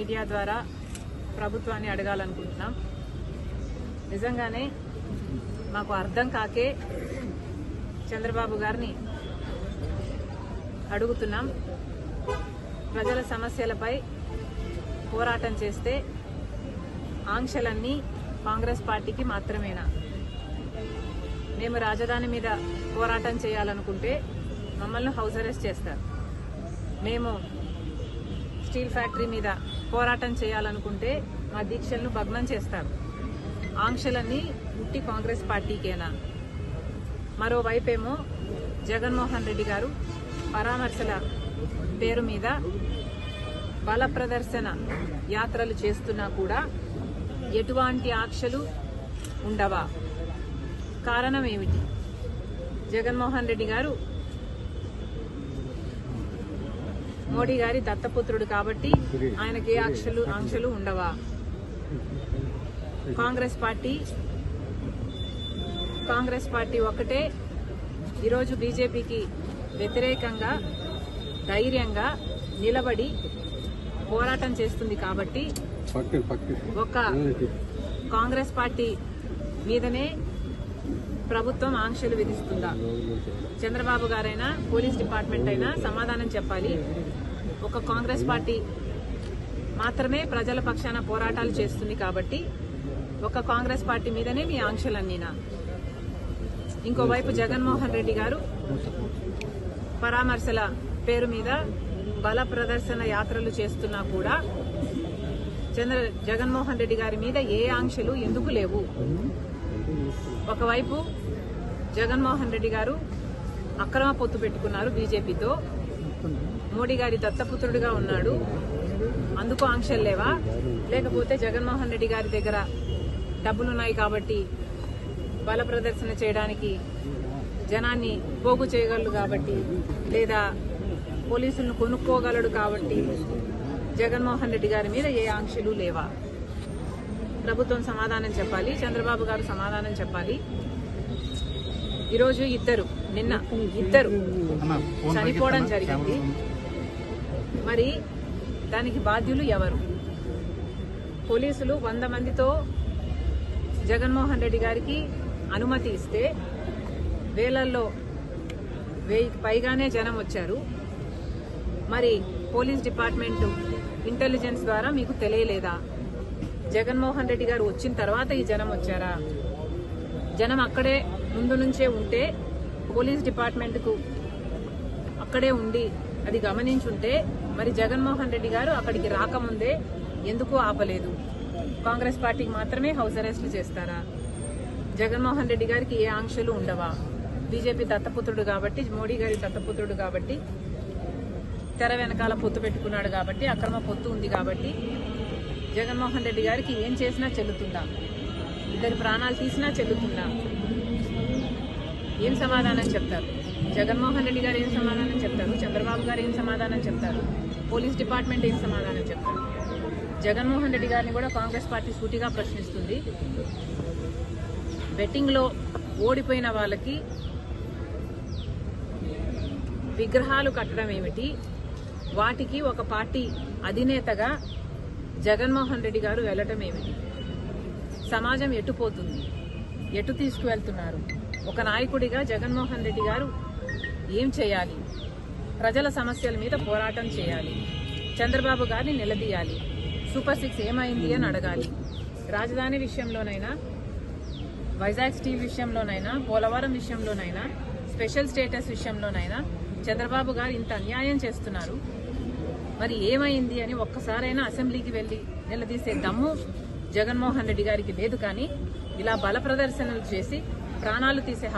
Media ద్వారా ప్రభుత్వాన్ని అడగాలనుకుంటున్నాం. నిజంగానే మాకు అర్థం కాకే చంద్రబాబు గారిని అడుగుతున్నాం. ప్రజల సమస్యలపై పోరాటం చేస్తే ఆంక్షలన్నీ కాంగ్రెస్ పార్టీకి మాత్రమేనా? మేము రాజధాని మీద పోరాటం చేయాలనుకుంటే మమ్మల్ని హౌస్ అరెస్ట్ చేస్తారు. మేము స్టీల్ ఫ్యాక్టరీ మీద పోరాటం చేయాలనుకుంటే మా దీక్షలను భగ్నం చేస్తారు. ఆంక్షలన్నీ ఉట్టి కాంగ్రెస్ పార్టీకేనా? మరోవైపేమో జగన్మోహన్ రెడ్డి గారు పరామర్శల పేరు మీద బల ప్రదర్శన యాత్రలు చేస్తున్నా కూడా ఎటువంటి ఆంక్షలు ఉండవా? కారణం ఏమిటి? జగన్మోహన్ రెడ్డి గారు మోడీ గారి దత్తపుత్రుడు కాబట్టి ఆయనకి ఏ ఆంక్షలు ఉండవా? కాంగ్రెస్ పార్టీ ఒక్కటే ఈరోజు బీజేపీకి వ్యతిరేకంగా ధైర్యంగా నిలబడి పోరాటం చేస్తుంది కాబట్టి ఒక కాంగ్రెస్ పార్టీ మీదనే ప్రభుత్వం ఆంక్షలు విధిస్తుందా? చంద్రబాబు గారైనా పోలీస్ డిపార్ట్మెంట్ అయినా సమాధానం చెప్పాలి. ఒక కాంగ్రెస్ పార్టీ మాత్రమే ప్రజల పక్షాన పోరాటాలు చేస్తుంది కాబట్టి ఒక కాంగ్రెస్ పార్టీ మీదనే మీ ఆంక్షలన్నీనా? ఇంకోవైపు జగన్మోహన్ రెడ్డి గారు పరామర్శల పేరు మీద బల ప్రదర్శన యాత్రలు చేస్తున్నా కూడా జగన్మోహన్ రెడ్డి గారి మీద ఏ ఆంక్షలు ఎందుకు లేవు? ఒకవైపు జగన్మోహన్ రెడ్డి గారు అక్రమ పొత్తు పెట్టుకున్నారు బీజేపీతో, మోడీ గారి దత్తపుత్రుడిగా ఉన్నాడు, అందుకు ఆంక్షలు లేవా? లేకపోతే జగన్మోహన్ రెడ్డి గారి దగ్గర డబ్బులున్నాయి కాబట్టి బల ప్రదర్శన చేయడానికి జనాన్ని పోగు చేయగలడు కాబట్టి, లేదా పోలీసులను కొనుక్కోగలడు కాబట్టి జగన్మోహన్ రెడ్డి గారి మీద ఏ ఆంక్షలు లేవా? ప్రభుత్వం సమాధానం చెప్పాలి. చంద్రబాబు గారు సమాధానం చెప్పాలి. ఈరోజు నిన్న ఇద్దరు చనిపోవడం జరిగింది. మరి దానికి బాధ్యులు ఎవరు? పోలీసులు 100 మందితో జగన్మోహన్ రెడ్డి గారికి అనుమతి ఇస్తే వేలల్లో 1000కి పైగానే జనం వచ్చారు. మరి పోలీస్ డిపార్ట్మెంట్ ఇంటెలిజెన్స్ ద్వారా మీకు తెలియలేదా? జగన్మోహన్ రెడ్డి గారు వచ్చిన తర్వాత ఈ జనం వచ్చారా? జనం అక్కడే ముందు నుంచే ఉంటే పోలీస్ డిపార్ట్మెంట్కు అక్కడే ఉండి అది గమనించుంటే మరి జగన్మోహన్ రెడ్డి గారు అక్కడికి రాకముందే ఎందుకు ఆపలేదు? కాంగ్రెస్ పార్టీకి మాత్రమే హౌస్ అరెస్టులు చేస్తారా? జగన్మోహన్ రెడ్డి గారికి ఏ ఆంక్షలు ఉండవా? బీజేపీ దత్తపుత్రుడు కాబట్టి, మోడీ గారి దత్తపుత్రుడు కాబట్టి, తెర వెనకాల పొత్తు పెట్టుకున్నాడు కాబట్టి, అక్రమ పొత్తు ఉంది కాబట్టి జగన్మోహన్ రెడ్డి గారికి ఏం చేసినా చెల్లుతుందా? ఇద్దరి ప్రాణాలు తీసినా చెల్లుతుందా? ఏం సమాధానం చెప్తారు? జగన్మోహన్ రెడ్డి గారు ఏం సమాధానం చెప్తారు? చంద్రబాబు గారు ఏం సమాధానం చెప్తారు? పోలీస్ డిపార్ట్మెంట్ ఏం సమాధానం చెప్తారు? జగన్మోహన్ రెడ్డి గారిని కూడా కాంగ్రెస్ పార్టీ సూటిగా ప్రశ్నిస్తుంది. బెట్టింగ్లో ఓడిపోయిన వాళ్ళకి విగ్రహాలు కట్టడం ఏమిటి? వాటికి ఒక పార్టీ అధినేతగా జగన్మోహన్ రెడ్డి గారు వెళ్లటం ఏమిటి? సమాజం ఎటుపోతుంది? ఎటు తీసుకువెళ్తున్నారు? ఒక నాయకుడిగా జగన్మోహన్ రెడ్డి గారు ఏం చేయాలి? ప్రజల సమస్యల మీద పోరాటం చేయాలి. చంద్రబాబు గారిని నిలదీయాలి. సూపర్ 6 ఏమైంది అని అడగాలి. రాజధాని విషయంలోనైనా, వైజాగ్ స్టీల్ విషయంలోనైనా, పోలవరం విషయంలోనైనా, స్పెషల్ స్టేటస్ విషయంలోనైనా చంద్రబాబు గారు ఇంత అన్యాయం చేస్తున్నారు. మరి ఏమైంది అని ఒక్కసారైనా అసెంబ్లీకి వెళ్లి నిలదీసే దమ్ము జగన్మోహన్ రెడ్డి గారికి లేదు. కానీ ఇలా బల ప్రదర్శనలు చేసి ప్రాణాలు తీసే